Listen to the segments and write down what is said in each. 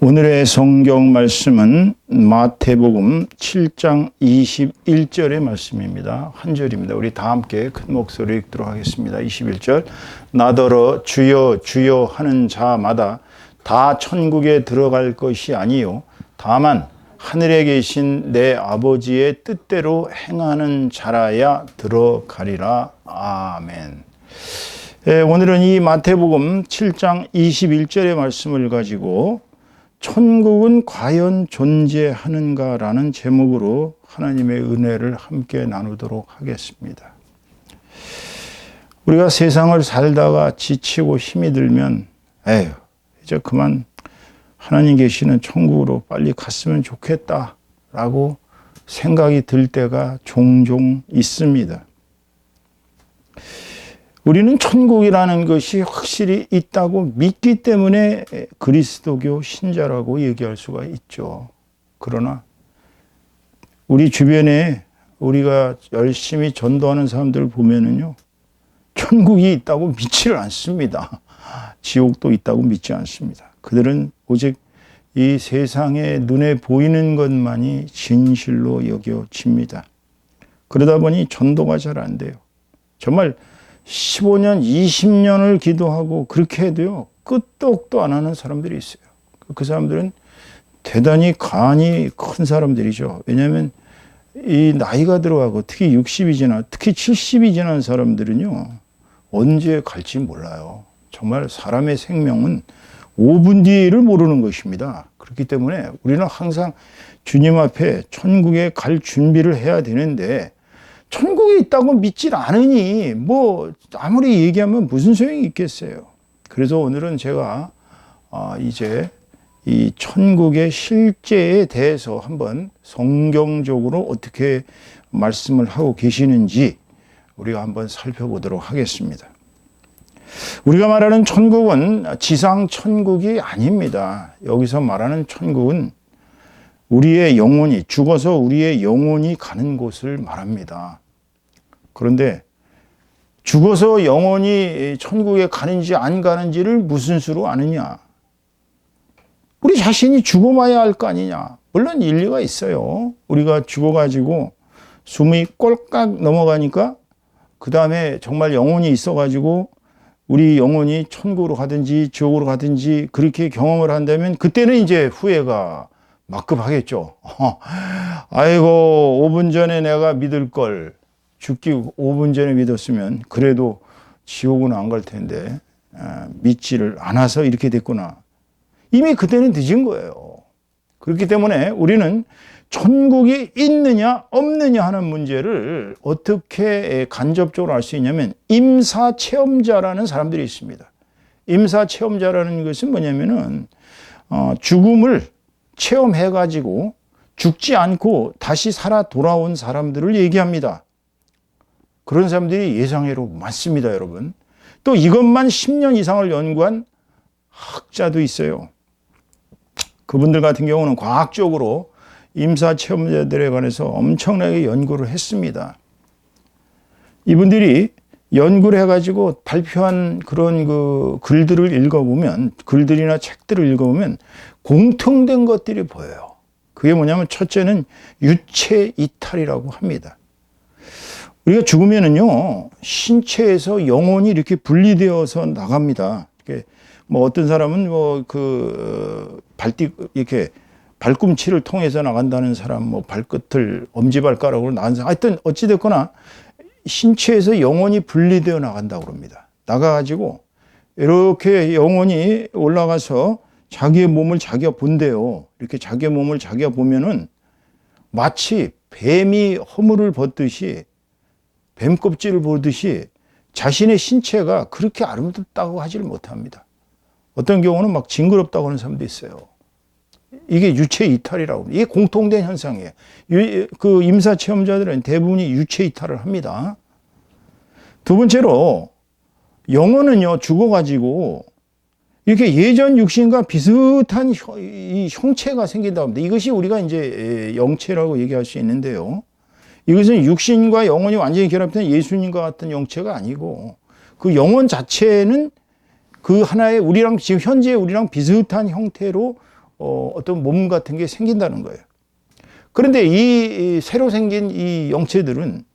오늘의 성경 말씀은 마태복음 7장 21절의 말씀입니다. 한 절입니다. 우리 다 함께 큰 목소리로 읽도록 하겠습니다. 21절. 나더러 주여 주여 하는 자마다 다 천국에 들어갈 것이 아니요 다만 하늘에 계신 내 아버지의 뜻대로 행하는 자라야 들어가리라. 아멘. 오늘은 이 마태복음 7장 21절의 말씀을 가지고 천국은 과연 존재하는가라는 제목으로 하나님의 은혜를 함께 나누도록 하겠습니다. 우리가 세상을 살다가 지치고 힘이 들면 이제 그만 하나님 계시는 천국으로 빨리 갔으면 좋겠다라고 생각이 들 때가 종종 있습니다. 우리는 천국이라는 것이 확실히 있다고 믿기 때문에 그리스도교 신자라고 얘기할 수가 있죠. 그러나 우리 주변에 우리가 열심히 전도하는 사람들을 보면은요, 천국이 있다고 믿지를 않습니다. 지옥도 있다고 믿지 않습니다. 그들은 오직 이 세상에 눈에 보이는 것만이 진실로 여겨집니다. 그러다 보니 전도가 잘 안 돼요. 정말 15년, 20년을 기도하고 그렇게 해도요, 끄떡도 안 하는 사람들이 있어요. 그 사람들은 대단히 간이 큰 사람들이죠. 왜냐하면 이 나이가 들어가고 특히 60이 지나, 특히 70이 지난 사람들은요, 언제 갈지 몰라요. 정말 사람의 생명은 5분 뒤를 모르는 것입니다. 그렇기 때문에 우리는 항상 주님 앞에 천국에 갈 준비를 해야 되는데, 천국에 있다고 믿질 않으니 뭐 아무리 얘기하면 무슨 소용이 있겠어요. 그래서 오늘은 제가 이제 이 천국의 실제에 대해서 한번 성경적으로 어떻게 말씀을 하고 계시는지 우리가 한번 살펴보도록 하겠습니다. 우리가 말하는 천국은 지상 천국이 아닙니다. 여기서 말하는 천국은 우리의 영혼이 죽어서 우리의 영혼이 가는 곳을 말합니다. 그런데 죽어서 영혼이 천국에 가는지 안 가는지를 무슨 수로 아느냐? 우리 자신이 죽어봐야 할 거 아니냐? 물론 일리가 있어요. 우리가 죽어가지고 숨이 꼴깍 넘어가니까 그 다음에 정말 영혼이 있어가지고 우리 영혼이 천국으로 가든지 지옥으로 가든지 그렇게 경험을 한다면 그때는 이제 후회가 막급하겠죠. 아이고 5분 전에 내가 믿을 걸 죽기 5분 전에 믿었으면 그래도 지옥은 안 갈 텐데 믿지를 않아서 이렇게 됐구나. 이미 그때는 늦은 거예요. 그렇기 때문에 우리는 천국이 있느냐 없느냐 하는 문제를 어떻게 간접적으로 알 수 있냐면 임사체험자라는 사람들이 있습니다. 임사체험자라는 것은 뭐냐면은 죽음을 체험해가지고 죽지 않고 다시 살아 돌아온 사람들을 얘기합니다. 그런 사람들이 예상외로 많습니다, 여러분. 또 이것만 10년 이상을 연구한 학자도 있어요. 그분들 같은 경우는 과학적으로 임사체험자들에 관해서 엄청나게 연구를 했습니다. 이분들이 연구를 해가지고 발표한 그런 그 글들을 읽어보면, 글들이나 책들을 읽어보면 공통된 것들이 보여요. 그게 뭐냐면 첫째는 유체 이탈이라고 합니다. 우리가 죽으면은요, 신체에서 영혼이 이렇게 분리되어서 나갑니다. 이렇게 뭐 어떤 사람은 이렇게 발꿈치를 통해서 나간다는 사람, 뭐 발끝을 엄지발가락으로 나간 사람, 하여튼 어찌됐거나 신체에서 영혼이 분리되어 나간다고 합니다. 나가가지고 이렇게 영혼이 올라가서 자기의 몸을 자기가 본대요. 이렇게 자기의 몸을 자기가 보면은 마치 뱀이 허물을 벗듯이 뱀 껍질을 보듯이 자신의 신체가 그렇게 아름답다고 하지를 못합니다. 어떤 경우는 막 징그럽다고 하는 사람도 있어요. 이게 유체 이탈이라고 합니다. 이게 공통된 현상이에요. 그 임사체험자들은 대부분이 유체 이탈을 합니다. 두 번째로 영혼은요, 죽어가지고 이렇게 예전 육신과 비슷한 이 형체가 생긴다고 합니다. 이것이 우리가 이제 영체라고 얘기할 수 있는데요. 이것은 육신과 영혼이 완전히 결합된 예수님과 같은 영체가 아니고 그 영혼 자체는 그 하나의 우리랑 지금 현재 우리랑 비슷한 형태로 어떤 몸 같은 게 생긴다는 거예요. 그런데 이 새로 생긴 이 영체들은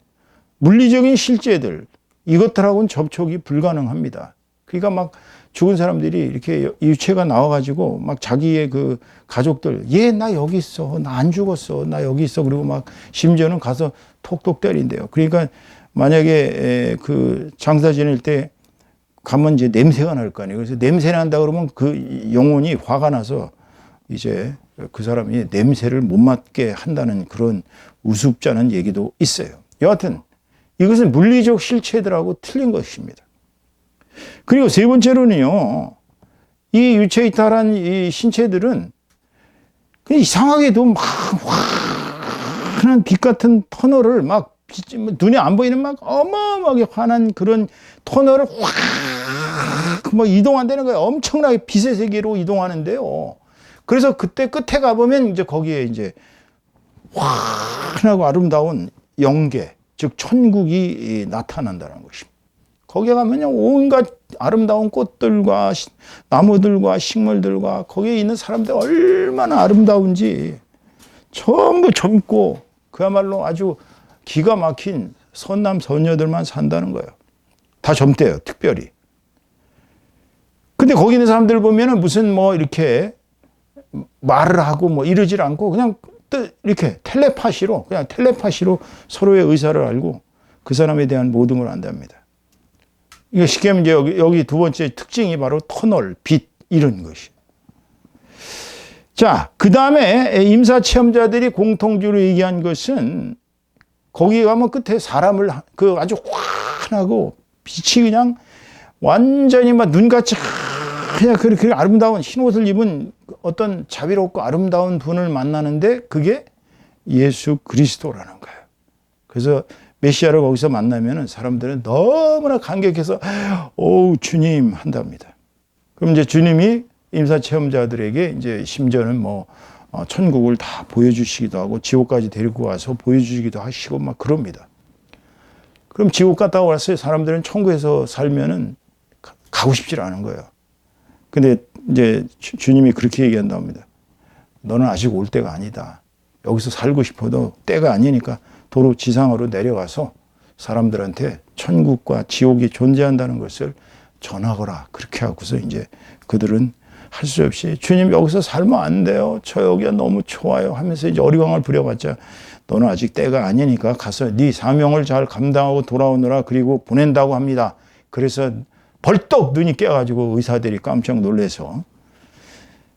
물리적인 실제들, 이것들하고는 접촉이 불가능합니다. 그러니까 막 죽은 사람들이 이렇게 유체가 나와가지고 막 자기의 그 가족들, 얘 나 여기 있어, 나 안 죽었어, 나 여기 있어, 그리고 막 심지어는 가서 톡톡 때린대요. 그러니까 만약에 그 장사 지낼 때 가면 이제 냄새가 날 거 아니에요. 그래서 냄새 난다 그러면 그 영혼이 화가 나서 이제 그 사람이 냄새를 못 맡게 한다는 그런 우습잖은 얘기도 있어요. 여하튼 이것은 물리적 실체들하고 틀린 것입니다. 그리고 세 번째로는요, 이 유체 이탈한 이 신체들은 이상하게도 막 환한 빛 같은 터널을 막 눈에 안 보이는 막 어마어마하게 환한 그런 터널을 확 막 이동한다는 거예요. 엄청나게 빛의 세계로 이동하는데요. 그래서 그때 끝에 가보면 이제 거기에 이제 환하고 아름다운 영계, 즉 천국이 나타난다는 것입니다. 거기에 가면요, 온갖 아름다운 꽃들과 나무들과 식물들과 거기에 있는 사람들 얼마나 아름다운지 전부 젊고 그야말로 아주 기가 막힌 선남 선녀들만 산다는 거예요. 다 젊대요, 특별히. 근데 거기 있는 사람들 보면은 무슨 뭐 이렇게 말을 하고 뭐 이러질 않고 그냥 이렇게 텔레파시로 서로의 의사를 알고 그 사람에 대한 모든 걸 안답니다. 이게 쉽게 하면 이제 여기 두 번째 특징이 바로 터널, 빛, 이런 것이. 자, 그 다음에 임사 체험자들이 공통적으로 얘기한 것은 거기 가면 끝에 사람을 그 아주 환하고 빛이 그냥 완전히 막 눈같이 그냥 그렇게 아름다운 흰 옷을 입은 어떤 자비롭고 아름다운 분을 만나는데 그게 예수 그리스도라는 거예요. 그래서 메시아를 거기서 만나면은 사람들은 너무나 감격해서 오 주님 한답니다. 그럼 이제 주님이 임사 체험자들에게 이제 심지어는 뭐 천국을 다 보여주시기도 하고 지옥까지 데리고 와서 보여주시기도 하시고 막 그럽니다. 그럼 지옥 갔다 왔어요. 사람들은 천국에서 살면은 가고 싶지 않은 거예요. 근데 이제 주님이 그렇게 얘기한답니다. 너는 아직 올 때가 아니다. 여기서 살고 싶어도 때가 아니니까 도로 지상으로 내려가서 사람들한테 천국과 지옥이 존재한다는 것을 전하거라. 그렇게 하고서 이제 그들은 할 수 없이 주님 여기서 살면 안 돼요. 저 여기가 너무 좋아요 하면서 이제 어리광을 부려봤자 너는 아직 때가 아니니까 가서 네 사명을 잘 감당하고 돌아오느라 그리고 보낸다고 합니다. 그래서 벌떡 눈이 깨가지고 의사들이 깜짝 놀라서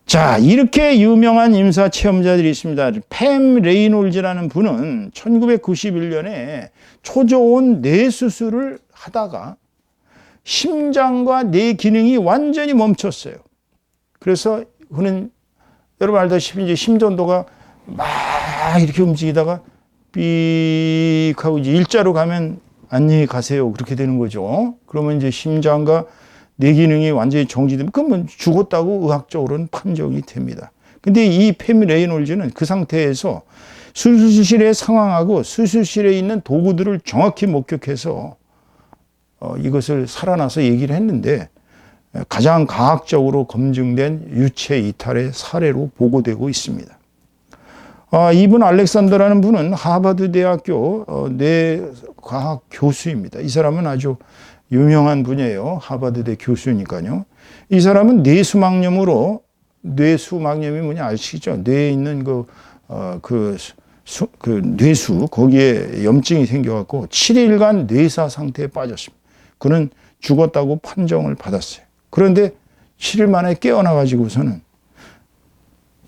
자, 이렇게 유명한 임사 체험자들이 있습니다. 팸 레이놀즈라는 분은 1991년에 초저온 뇌 수술을 하다가 심장과 뇌 기능이 완전히 멈췄어요. 그래서 그는 여러분 알다시피 이제 심전도가 막 이렇게 움직이다가 삑 하고 이제 일자로 가면 안녕히 가세요. 그렇게 되는 거죠. 그러면 이제 심장과 뇌 기능이 완전히 정지되면 그러면 죽었다고 의학적으로는 판정이 됩니다. 근데 이 팸 레이놀즈는 그 상태에서 수술실에 상황하고 수술실에 있는 도구들을 정확히 목격해서 이것을 살아나서 얘기를 했는데 가장 과학적으로 검증된 유체 이탈의 사례로 보고되고 있습니다. 이분 알렉산더라는 분은 하버드 대학교 뇌과학 교수입니다. 이 사람은 아주 유명한 분이에요. 하버드대 교수니까요. 이 사람은 뇌수막염으로 뇌수막염이 뭐냐 아시죠? 뇌에 있는 그 뇌수 거기에 염증이 생겨갖고 7일간 뇌사 상태에 빠졌습니다. 그는 죽었다고 판정을 받았어요. 그런데 7일 만에 깨어나가지고서는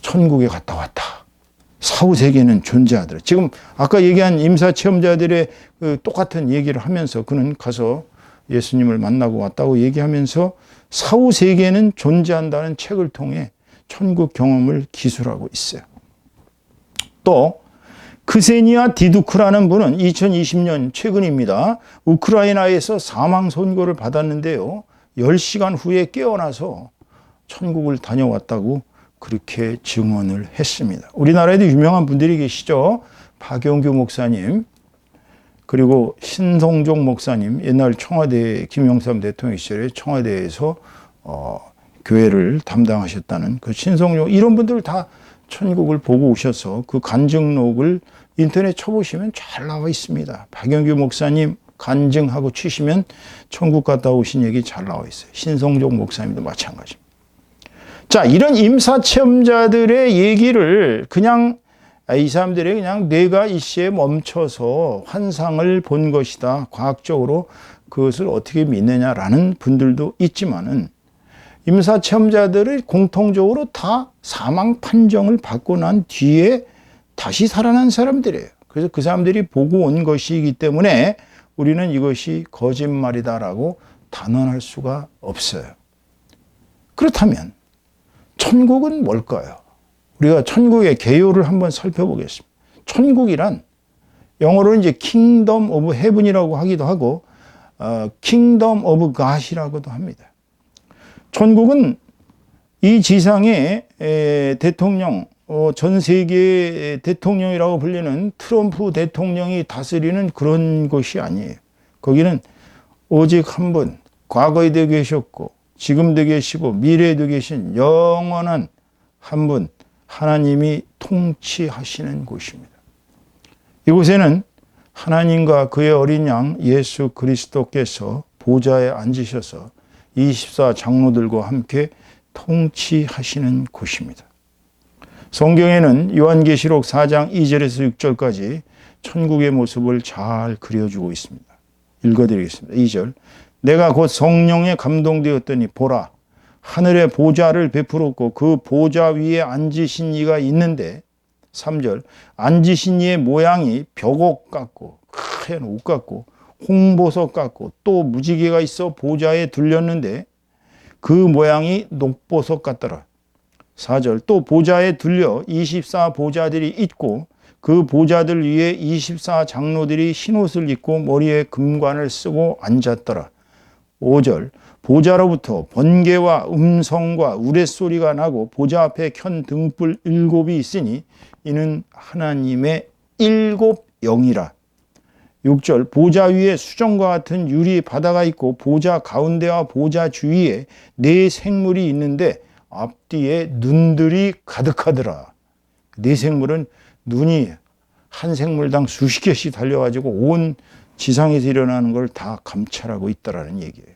천국에 갔다 왔다. 사후 세계는 존재하더라. 지금 아까 얘기한 임사 체험자들의 그 똑같은 얘기를 하면서 그는 가서 예수님을 만나고 왔다고 얘기하면서 사후 세계는 존재한다는 책을 통해 천국 경험을 기술하고 있어요. 또 크세니아 디두크라는 분은 2020년 최근입니다. 우크라이나에서 사망 선고를 받았는데요. 10시간 후에 깨어나서 천국을 다녀왔다고 그렇게 증언을 했습니다. 우리나라에도 유명한 분들이 계시죠. 박영규 목사님, 그리고 신성종 목사님, 옛날 청와대 김영삼 대통령 시절에 청와대에서 교회를 담당하셨다는 그 신성용 이런 분들 다 천국을 보고 오셔서 그 간증록을 인터넷 쳐보시면 잘 나와 있습니다. 박영규 목사님 간증하고 치시면 천국 갔다 오신 얘기 잘 나와 있어요. 신성종 목사님도 마찬가지입니다. 자, 이런 임사체험자들의 얘기를 그냥 이 사람들이 그냥 뇌가 이시에 멈춰서 환상을 본 것이다. 과학적으로 그것을 어떻게 믿느냐라는 분들도 있지만은 임사체험자들이 공통적으로 다 사망 판정을 받고 난 뒤에 다시 살아난 사람들이에요. 그래서 그 사람들이 보고 온 것이기 때문에 우리는 이것이 거짓말이다라고 단언할 수가 없어요. 그렇다면 천국은 뭘까요? 우리가 천국의 개요를 한번 살펴보겠습니다. 천국이란 영어로는 이제 킹덤 오브 헤븐이라고 하기도 하고 킹덤 오브 갓이라고도 합니다. 천국은 이 지상의 대통령, 전 세계의 대통령이라고 불리는 트럼프 대통령이 다스리는 그런 곳이 아니에요. 거기는 오직 한 분, 과거에도 계셨고 지금도 계시고 미래에도 계신 영원한 한 분, 하나님이 통치하시는 곳입니다. 이곳에는 하나님과 그의 어린 양 예수 그리스도께서 보좌에 앉으셔서 24 장로들과 함께 통치하시는 곳입니다. 성경에는 요한계시록 4장 2절에서 6절까지 천국의 모습을 잘 그려주고 있습니다. 읽어드리겠습니다. 2절. 내가 곧 성령에 감동되었더니 보라, 하늘의 보좌를 베풀었고 그 보좌 위에 앉으신 이가 있는데 3절. 앉으신 이의 모양이 벽옥 같고 하얀 옷 같고 홍보석 같고 또 무지개가 있어 보좌에 둘렸는데 그 모양이 녹보석 같더라. 4절. 또 보좌에 둘려 24 보좌들이 있고 그 보좌들 위에 24 장로들이 흰옷을 입고 머리에 금관을 쓰고 앉았더라. 5절. 보좌로부터 번개와 음성과 우레소리가 나고 보좌 앞에 켠 등불 7이 있으니 이는 하나님의 7 영이라. 6절. 보좌 위에 수정과 같은 유리 바다가 있고 보좌 가운데와 보좌 주위에 4 생물이 있는데 앞뒤에 눈들이 가득하더라. 4 생물은 눈이 한 생물당 수십 개씩 달려가지고 온 지상에서 일어나는 걸 다 감찰하고 있다라는 얘기예요.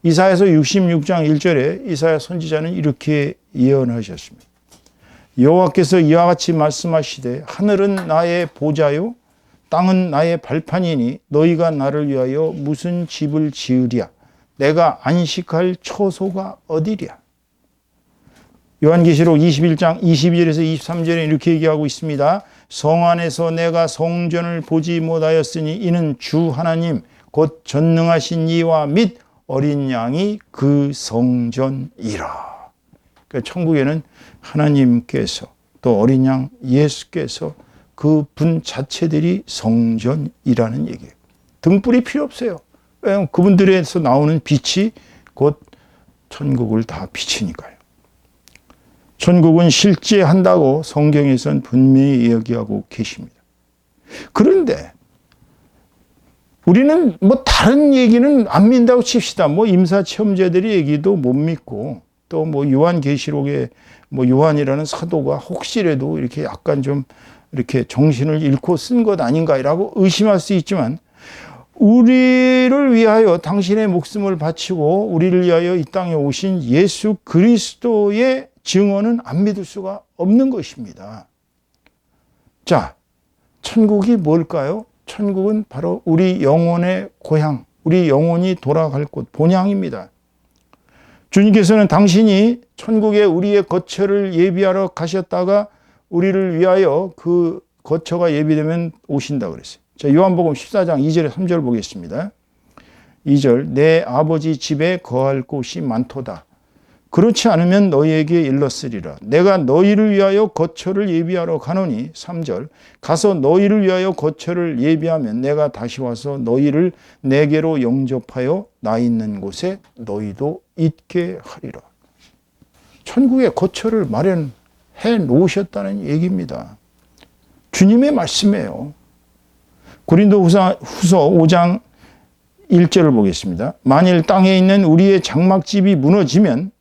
이사야서 66장 1절에 이사야 선지자는 이렇게 예언하셨습니다. 여호와께서 이와 같이 말씀하시되 하늘은 나의 보좌요 땅은 나의 발판이니 너희가 나를 위하여 무슨 집을 지으랴. 내가 안식할 처소가 어디랴. 요한계시록 21장 22절에서 23절에 이렇게 얘기하고 있습니다. 성 안에서 내가 성전을 보지 못하였으니 이는 주 하나님 곧 전능하신 이와 및 어린 양이 그 성전이라. 그러니까 천국에는 하나님께서 또 어린 양 예수께서 그 분 자체들이 성전이라는 얘기예요. 등불이 필요 없어요. 왜냐하면 그분들에서 나오는 빛이 곧 천국을 다 비치니까요. 천국은 실제 한다고 성경에서는 분명히 이야기하고 계십니다. 그런데 우리는 뭐 다른 얘기는 안 믿는다고 칩시다. 뭐 임사체험자들의 얘기도 못 믿고 또 뭐 요한계시록에 뭐 요한이라는 사도가 혹시라도 이렇게 약간 좀 이렇게 정신을 잃고 쓴 것 아닌가라고 의심할 수 있지만 우리를 위하여 당신의 목숨을 바치고 우리를 위하여 이 땅에 오신 예수 그리스도의 증언은 안 믿을 수가 없는 것입니다. 자, 천국이 뭘까요? 천국은 바로 우리 영혼의 고향, 우리 영혼이 돌아갈 곳, 본향입니다. 주님께서는 당신이 천국에 우리의 거처를 예비하러 가셨다가 우리를 위하여 그 거처가 예비되면 오신다 그랬어요. 자, 요한복음 14장 2절에 3절 보겠습니다. 2절. 내 아버지 집에 거할 곳이 많도다. 그렇지 않으면 너희에게 일렀으리라. 내가 너희를 위하여 거처를 예비하러 가노니 3절. 가서 너희를 위하여 거처를 예비하면 내가 다시 와서 너희를 내게로 영접하여 나 있는 곳에 너희도 있게 하리라. 천국의 거처를 마련해 놓으셨다는 얘기입니다. 주님의 말씀이에요. 고린도후서 5장 1절을 보겠습니다. 만일 땅에 있는 우리의 장막집이 무너지면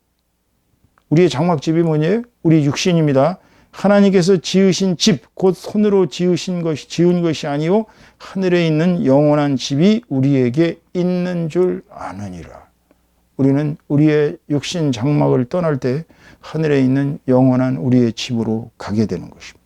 우리의 장막집이 뭐냐요? 우리 육신입니다. 하나님께서 지으신 집, 곧 손으로 지은 것이 아니요 하늘에 있는 영원한 집이 우리에게 있는 줄 아느니라. 우리는 우리의 육신 장막을 떠날 때 하늘에 있는 영원한 우리의 집으로 가게 되는 것입니다.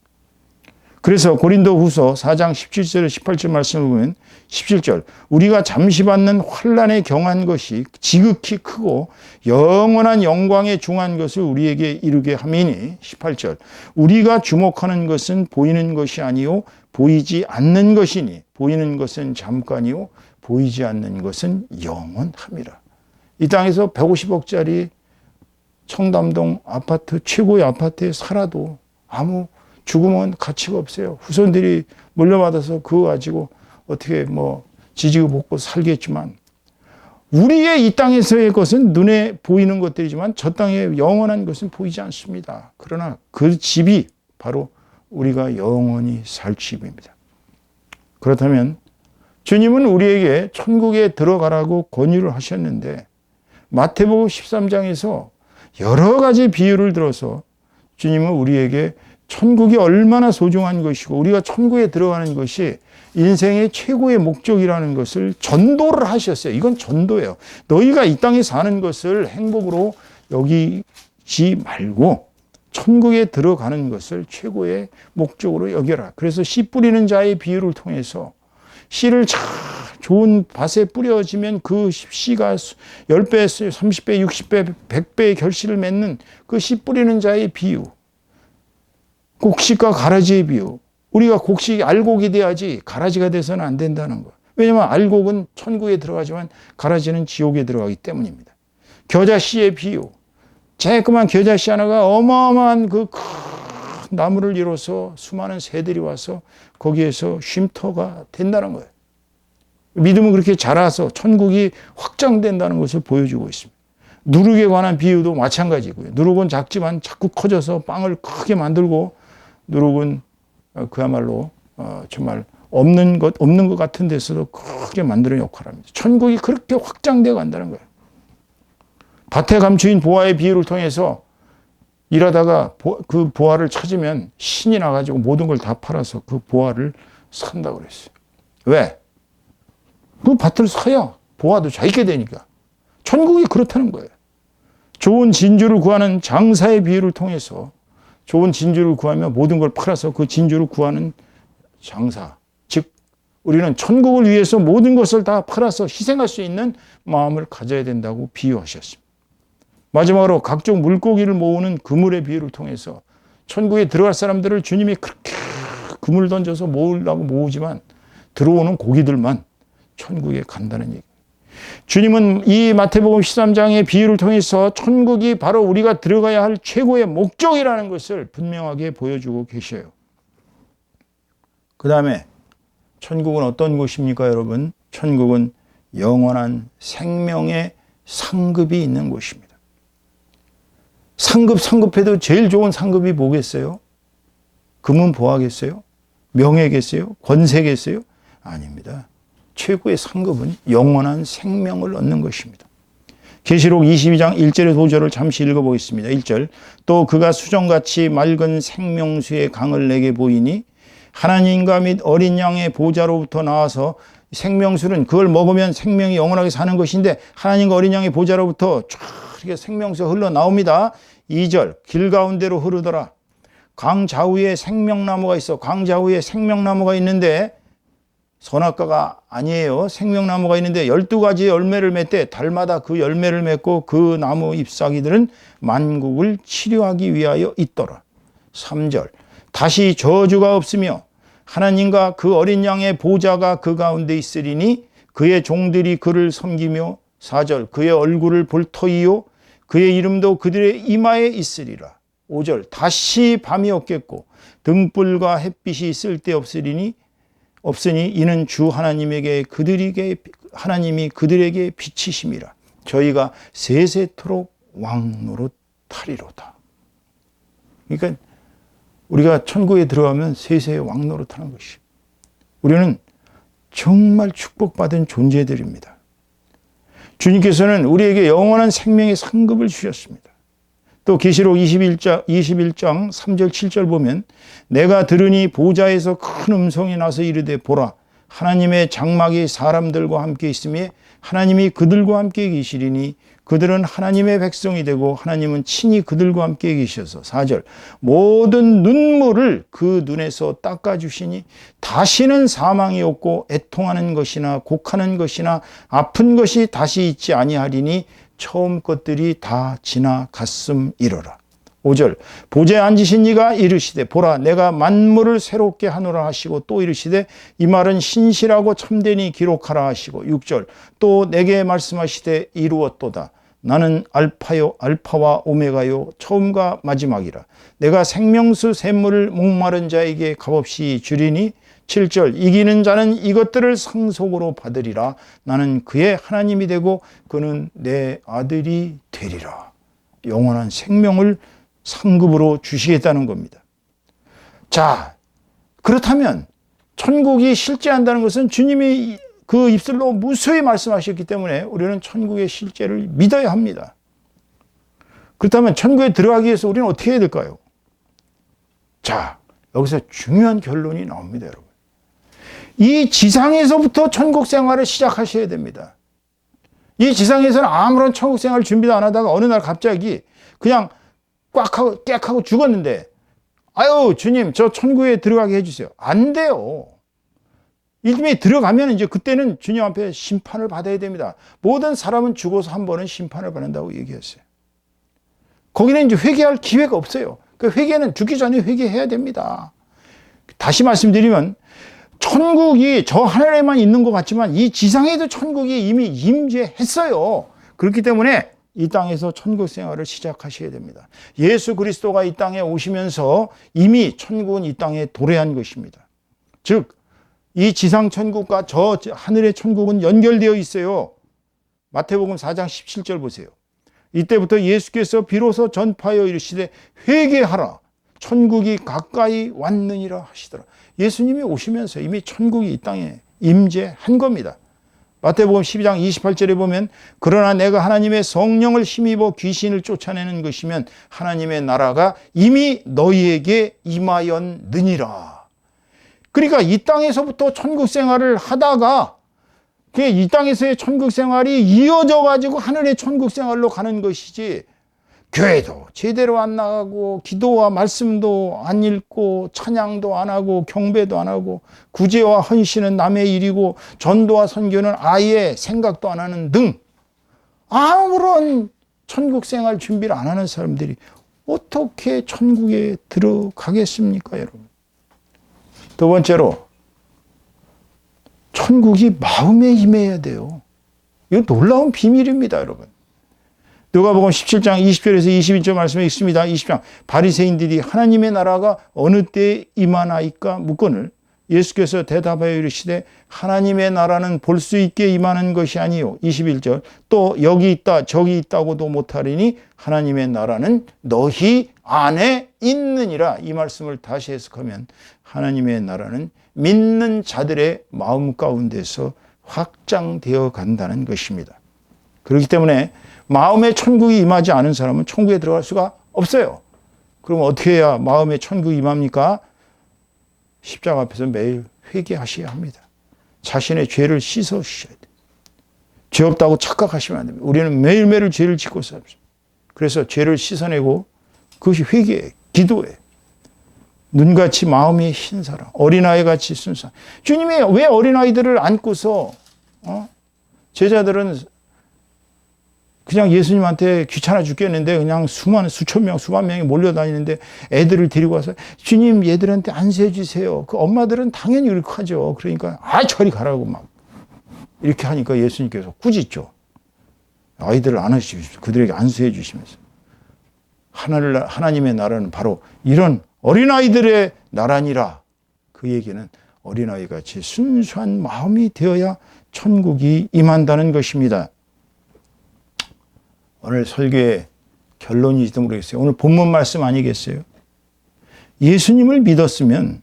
그래서 고린도후서 4장 17절 18절 말씀을 보면 17절 우리가 잠시 받는 환난에 경한 것이 지극히 크고 영원한 영광에 중한 것을 우리에게 이루게 함이니 18절 우리가 주목하는 것은 보이는 것이 아니요 보이지 않는 것이니 보이는 것은 잠깐이요 보이지 않는 것은 영원함이라. 이 땅에서 150억짜리 청담동 아파트 최고의 아파트에 살아도 아무 죽으면 가치가 없어요. 후손들이 물려받아서 그거 가지고 어떻게 지지고 볶고 살겠지만 우리의 이 땅에서의 것은 눈에 보이는 것들이지만 저 땅의 영원한 것은 보이지 않습니다. 그러나 그 집이 바로 우리가 영원히 살 집입니다. 그렇다면 주님은 우리에게 천국에 들어가라고 권유를 하셨는데 마태복음 13장에서 여러 가지 비유를 들어서 주님은 우리에게 천국이 얼마나 소중한 것이고 우리가 천국에 들어가는 것이 인생의 최고의 목적이라는 것을 전도를 하셨어요. 이건 전도예요. 너희가 이 땅에 사는 것을 행복으로 여기지 말고 천국에 들어가는 것을 최고의 목적으로 여겨라. 그래서 씨 뿌리는 자의 비유를 통해서 씨를 잘 좋은 밭에 뿌려지면 그 씨가 10배, 30배, 60배, 100배의 결실을 맺는 그 씨 뿌리는 자의 비유. 곡식과 가라지의 비유. 우리가 곡식이 알곡이 돼야지 가라지가 돼서는 안 된다는 거. 왜냐하면 알곡은 천국에 들어가지만 가라지는 지옥에 들어가기 때문입니다. 겨자씨의 비유. 쬐끄만 겨자씨 하나가 어마어마한 그 큰 나무를 이뤄서 수많은 새들이 와서 거기에서 쉼터가 된다는 거예요. 믿음은 그렇게 자라서 천국이 확장된다는 것을 보여주고 있습니다. 누룩에 관한 비유도 마찬가지고요. 누룩은 작지만 자꾸 커져서 빵을 크게 만들고 누룩은 그야말로 정말 없는 것 같은 데서도 크게 만드는 역할을 합니다. 천국이 그렇게 확장되어 간다는 거예요. 밭에 감추인 보화의 비유를 통해서 일하다가 그 보화를 찾으면 신이 나가지고 모든 걸 다 팔아서 그 보화를 산다고 그랬어요. 왜? 그 밭을 사야 보화도 잘 있게 되니까. 천국이 그렇다는 거예요. 좋은 진주를 구하는 장사의 비유를 통해서 좋은 진주를 구하며 모든 걸 팔아서 그 진주를 구하는 장사. 즉 우리는 천국을 위해서 모든 것을 다 팔아서 희생할 수 있는 마음을 가져야 된다고 비유하셨습니다. 마지막으로 각종 물고기를 모으는 그물의 비유를 통해서 천국에 들어갈 사람들을 주님이 그렇게 그물 던져서 모으려고 모으지만 들어오는 고기들만 천국에 간다는 얘기. 주님은 이 마태복음 13장의 비유를 통해서 천국이 바로 우리가 들어가야 할 최고의 목적이라는 것을 분명하게 보여주고 계셔요. 그 다음에 천국은 어떤 곳입니까, 여러분? 천국은 영원한 생명의 상급이 있는 곳입니다. 상급해도 제일 좋은 상급이 뭐겠어요? 금은 보화겠어요? 명예겠어요? 권세겠어요? 아닙니다. 최고의 상급은 영원한 생명을 얻는 것입니다. 계시록 22장 1절에서 5절을 잠시 읽어보겠습니다. 1절 또 그가 수정같이 맑은 생명수의 강을 내게 보이니 하나님과 및 어린 양의 보좌로부터 나와서 생명수는 그걸 먹으면 생명이 영원하게 사는 것인데 하나님과 어린 양의 보좌로부터 쫙 이렇게 생명수가 흘러나옵니다. 2절 길 가운데로 흐르더라. 강 좌우에 생명나무가 있어. 강 좌우에 생명나무가 있는데 선악과가 아니에요. 생명나무가 있는데 12가지 열매를 맺되 달마다 그 열매를 맺고 그 나무 잎사귀들은 만국을 치료하기 위하여 있더라. 3절 다시 저주가 없으며 하나님과 그 어린 양의 보좌가 그 가운데 있으리니 그의 종들이 그를 섬기며 4절 그의 얼굴을 볼 터이요 그의 이름도 그들의 이마에 있으리라. 5절 다시 밤이 없겠고 등불과 햇빛이 쓸데없으니 이는 주 하나님이 그들에게 빛이심이라. 저희가 세세토록 왕노릇하리로다. 그러니까 우리가 천국에 들어가면 세세의 왕노릇하는 것이. 우리는 정말 축복받은 존재들입니다. 주님께서는 우리에게 영원한 생명의 상급을 주셨습니다. 또 계시록 21장 3절 7절 보면 내가 들으니 보좌에서 큰 음성이 나서 이르되 보라 하나님의 장막이 사람들과 함께 있으며 하나님이 그들과 함께 계시리니 그들은 하나님의 백성이 되고 하나님은 친히 그들과 함께 계셔서 4절 모든 눈물을 그 눈에서 닦아주시니 다시는 사망이 없고 애통하는 것이나 곡하는 것이나 아픈 것이 다시 있지 아니하리니 처음 것들이 다 지나갔음이로라. 5절 보좌에 앉으신 이가 이르시되 보라 내가 만물을 새롭게 하노라 하시고 또 이르시되 이 말은 신실하고 참되니 기록하라 하시고 6절 또 내게 말씀하시되 이루었도다. 나는 알파와 오메가요 처음과 마지막이라. 내가 생명수 샘물을 목마른 자에게 값없이 주리니 7절 이기는 자는 이것들을 상속으로 받으리라. 나는 그의 하나님이 되고 그는 내 아들이 되리라. 영원한 생명을 상급으로 주시겠다는 겁니다. 자, 그렇다면 천국이 실제한다는 것은 주님이 그 입술로 무수히 말씀하셨기 때문에 우리는 천국의 실제를 믿어야 합니다. 그렇다면 천국에 들어가기 위해서 우리는 어떻게 해야 될까요? 자, 여기서 중요한 결론이 나옵니다, 여러분. 이 지상에서부터 천국 생활을 시작하셔야 됩니다. 이 지상에서는 아무런 천국 생활 준비도 안 하다가 어느 날 갑자기 그냥 꽥하고 죽었는데 아유 주님 저 천국에 들어가게 해주세요. 안 돼요. 이미 들어가면 이제 그때는 주님 앞에 심판을 받아야 됩니다. 모든 사람은 죽어서 한 번은 심판을 받는다고 얘기했어요. 거기는 이제 회개할 기회가 없어요. 그 회개는 죽기 전에 회개해야 됩니다. 다시 말씀드리면 천국이 저 하늘에만 있는 것 같지만 이 지상에도 천국이 이미 임재했어요. 그렇기 때문에 이 땅에서 천국 생활을 시작하셔야 됩니다. 예수 그리스도가 이 땅에 오시면서 이미 천국은 이 땅에 도래한 것입니다. 즉 이 지상 천국과 저 하늘의 천국은 연결되어 있어요. 마태복음 4장 17절 보세요. 이때부터 예수께서 비로소 전파하여 이르시되 회개하라 천국이 가까이 왔느니라 하시더라. 예수님이 오시면서 이미 천국이 이 땅에 임재한 겁니다. 마태복음 12장 28절에 보면 그러나 내가 하나님의 성령을 힘입어 귀신을 쫓아내는 것이면 하나님의 나라가 이미 너희에게 임하였느니라. 그러니까 이 땅에서부터 천국 생활을 하다가 이 땅에서의 천국 생활이 이어져 가지고 하늘의 천국 생활로 가는 것이지 교회도 제대로 안 나가고 기도와 말씀도 안 읽고 찬양도 안 하고 경배도 안 하고 구제와 헌신은 남의 일이고 전도와 선교는 아예 생각도 안 하는 등 아무런 천국 생활 준비를 안 하는 사람들이 어떻게 천국에 들어가겠습니까, 여러분? 두 번째로 천국이 마음에 임해야 돼요. 이거 놀라운 비밀입니다, 여러분. 누가복음 17장 20절에서 22절 말씀에 있습니다. 20장 바리새인들이 하나님의 나라가 어느 때에 임하나이까 묻거늘 예수께서 대답하여 이르시되 하나님의 나라는 볼 수 있게 임하는 것이 아니요. 21절 또 여기 있다 저기 있다고도 못하리니 하나님의 나라는 너희 안에 있느니라. 이 말씀을 다시 해석하면 하나님의 나라는 믿는 자들의 마음 가운데서 확장되어 간다는 것입니다. 그렇기 때문에 마음의 천국이 임하지 않은 사람은 천국에 들어갈 수가 없어요. 그럼 어떻게 해야 마음의 천국이 임합니까? 십자가 앞에서 매일 회개하셔야 합니다. 자신의 죄를 씻어 주셔야 돼요. 죄 없다고 착각하시면 안 됩니다. 우리는 매일매일 죄를 짓고 삽니다. 그래서 죄를 씻어내고 그것이 회개예요. 기도예요. 눈같이 마음이 흰 사람, 어린아이같이 순수한. 주님이 왜 어린아이들을 안고서 제자들은 그냥 예수님한테 귀찮아 죽겠는데 그냥 수천 명, 수만 명이 몰려다니는데 애들을 데리고 와서 주님 얘들한테 안수해 주세요. 그 엄마들은 당연히 이렇게 하죠. 그러니까 저리 가라고 막 이렇게 하니까 예수님께서 꾸짖죠. 아이들을 안아주십시오. 그들에게 안수해 주시면서 하나님의 나라는 바로 이런 어린아이들의 나라니라. 그 얘기는 어린아이같이 순수한 마음이 되어야 천국이 임한다는 것입니다. 오늘 설교의 결론이지도 모르겠어요. 오늘 본문 말씀 아니겠어요? 예수님을 믿었으면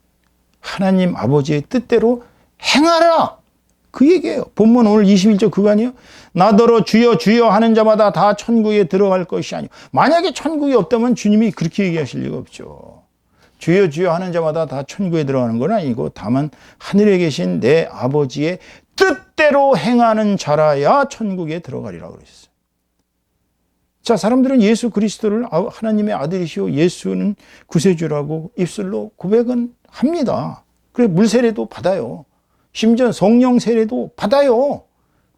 하나님 아버지의 뜻대로 행하라. 그 얘기예요. 본문 오늘 21절 그거 아니에요? 나더러 주여 주여 하는 자마다 다 천국에 들어갈 것이 아니요. 만약에 천국이 없다면 주님이 그렇게 얘기하실 리가 없죠. 주여 주여 하는 자마다 다 천국에 들어가는 건 아니고 다만 하늘에 계신 내 아버지의 뜻대로 행하는 자라야 천국에 들어가리라 그랬어요. 자, 사람들은 예수 그리스도를 하나님의 아들이시오 예수는 구세주라고 입술로 고백은 합니다. 그래 물세례도 받아요. 심지어 성령 세례도 받아요.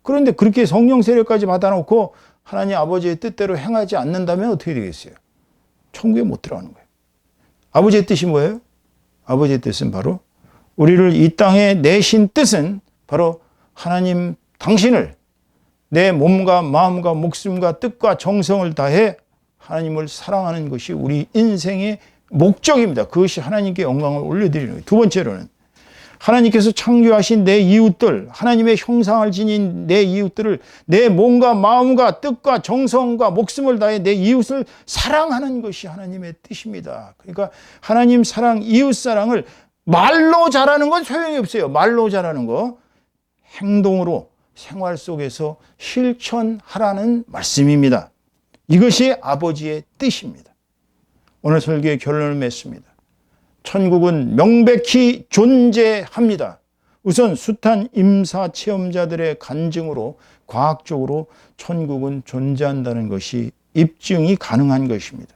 그런데 그렇게 성령 세례까지 받아놓고 하나님 아버지의 뜻대로 행하지 않는다면 어떻게 되겠어요? 천국에 못 들어가는 거예요. 아버지의 뜻이 뭐예요? 아버지의 뜻은 바로 우리를 이 땅에 내신 뜻은 바로 하나님 당신을 내 몸과 마음과 목숨과 뜻과 정성을 다해 하나님을 사랑하는 것이 우리 인생의 목적입니다. 그것이 하나님께 영광을 올려드리는 거예요. 두 번째로는 하나님께서 창조하신 내 이웃들, 하나님의 형상을 지닌 내 이웃들을 내 몸과 마음과 뜻과 정성과 목숨을 다해 내 이웃을 사랑하는 것이 하나님의 뜻입니다. 그러니까 하나님 사랑, 이웃 사랑을 말로 잘하는 건 소용이 없어요. 말로 잘하는 거. 행동으로 생활 속에서 실천하라는 말씀입니다. 이것이 아버지의 뜻입니다. 오늘 설교의 결론을 맺습니다. 천국은 명백히 존재합니다. 우선 숱한 임사 체험자들의 간증으로 과학적으로 천국은 존재한다는 것이 입증이 가능한 것입니다.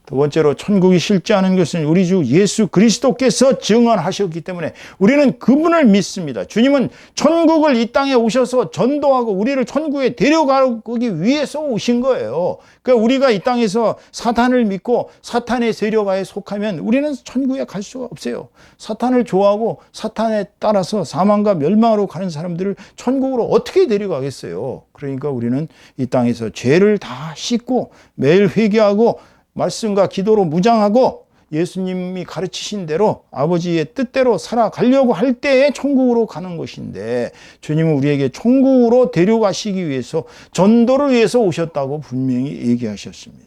두 번째로 천국이 실제하는 것은 우리 주 예수 그리스도께서 증언하셨기 때문에 우리는 그분을 믿습니다. 주님은 천국을 이 땅에 오셔서 전도하고 우리를 천국에 데려가기 위해서 오신 거예요. 그러니까 우리가 이 땅에서 사탄을 믿고 사탄의 세력하에 속하면 우리는 천국에 갈 수가 없어요. 사탄을 좋아하고 사탄에 따라서 사망과 멸망으로 가는 사람들을 천국으로 어떻게 데려가겠어요? 그러니까 우리는 이 땅에서 죄를 다 씻고 매일 회개하고 말씀과 기도로 무장하고 예수님이 가르치신 대로 아버지의 뜻대로 살아가려고 할 때에 천국으로 가는 것인데 주님은 우리에게 천국으로 데려가시기 위해서 전도를 위해서 오셨다고 분명히 얘기하셨습니다.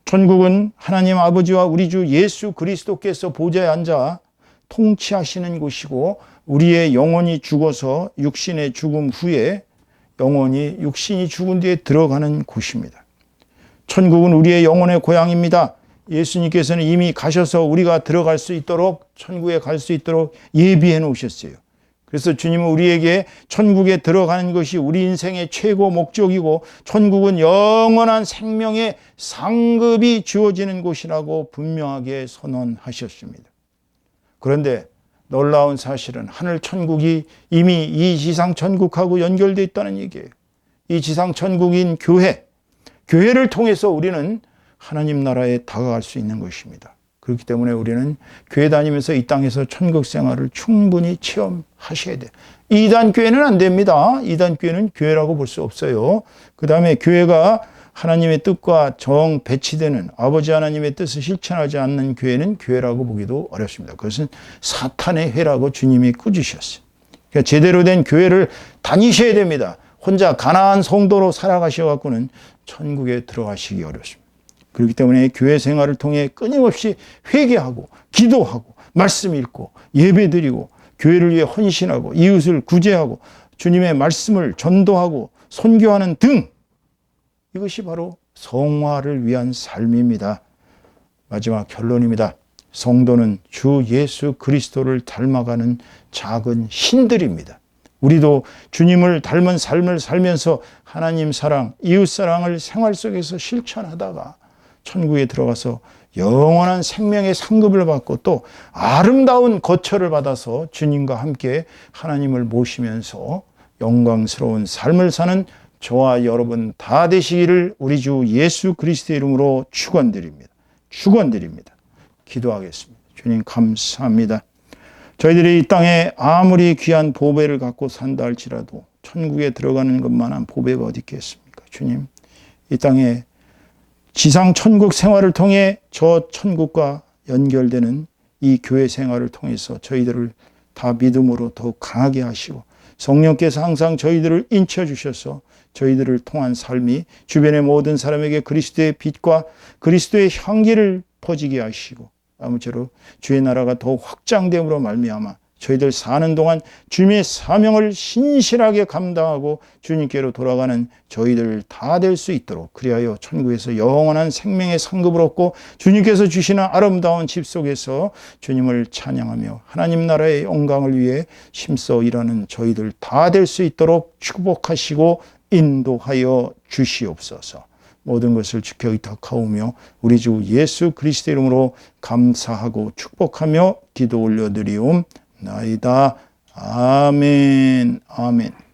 천국은 하나님 아버지와 우리 주 예수 그리스도께서 보좌에 앉아 통치하시는 곳이고 우리의 영혼이 죽어서 육신의 죽음 후에 영혼이 육신이 죽은 뒤에 들어가는 곳입니다. 천국은 우리의 영혼의 고향입니다. 예수님께서는 이미 가셔서 우리가 들어갈 수 있도록 천국에 갈 수 있도록 예비해 놓으셨어요. 그래서 주님은 우리에게 천국에 들어가는 것이 우리 인생의 최고 목적이고 천국은 영원한 생명의 상급이 주어지는 곳이라고 분명하게 선언하셨습니다. 그런데 놀라운 사실은 하늘 천국이 이미 이 지상 천국하고 연결되어 있다는 얘기예요. 이 지상 천국인 교회를 통해서 우리는 하나님 나라에 다가갈 수 있는 것입니다. 그렇기 때문에 우리는 교회 다니면서 이 땅에서 천국 생활을 충분히 체험하셔야 돼요. 이단 교회는 안 됩니다. 이단 교회는 교회라고 볼 수 없어요. 그 다음에 교회가 하나님의 뜻과 정 배치되는 아버지 하나님의 뜻을 실천하지 않는 교회는 교회라고 보기도 어렵습니다. 그것은 사탄의 회라고 주님이 꾸짖으셨어요. 그러니까 제대로 된 교회를 다니셔야 됩니다. 혼자 가난한 성도로 살아가셔갖고는 천국에 들어가시기 어렵습니다. 그렇기 때문에 교회 생활을 통해 끊임없이 회개하고 기도하고 말씀 읽고 예배드리고 교회를 위해 헌신하고 이웃을 구제하고 주님의 말씀을 전도하고 선교하는 등 이것이 바로 성화를 위한 삶입니다. 마지막 결론입니다. 성도는 주 예수 그리스도를 닮아가는 작은 신들입니다. 우리도 주님을 닮은 삶을 살면서 하나님 사랑, 이웃 사랑을 생활 속에서 실천하다가 천국에 들어가서 영원한 생명의 상급을 받고 또 아름다운 거처를 받아서 주님과 함께 하나님을 모시면서 영광스러운 삶을 사는 저와 여러분 다 되시기를 우리 주 예수 그리스도의 이름으로 축원드립니다. 기도하겠습니다. 주님 감사합니다. 저희들이 이 땅에 아무리 귀한 보배를 갖고 산다 할지라도 천국에 들어가는 것만한 보배가 어디 있겠습니까? 주님, 이 땅에 지상 천국 생활을 통해 저 천국과 연결되는 이 교회 생활을 통해서 저희들을 다 믿음으로 더욱 강하게 하시고 성령께서 항상 저희들을 인쳐 주셔서 저희들을 통한 삶이 주변의 모든 사람에게 그리스도의 빛과 그리스도의 향기를 퍼지게 하시고 아무쪼록 주의 나라가 더욱 확장됨으로 말미암아 저희들 사는 동안 주님의 사명을 신실하게 감당하고 주님께로 돌아가는 저희들 다 될 수 있도록, 그리하여 천국에서 영원한 생명의 상급을 얻고 주님께서 주시는 아름다운 집 속에서 주님을 찬양하며 하나님 나라의 영광을 위해 힘써 일하는 저희들 다 될 수 있도록 축복하시고 인도하여 주시옵소서. 모든 것을 주께 의탁하오며 우리 주 예수 그리스도의 이름으로 감사하고 축복하며 기도 올려드리옵나이다. 아멘. 아멘.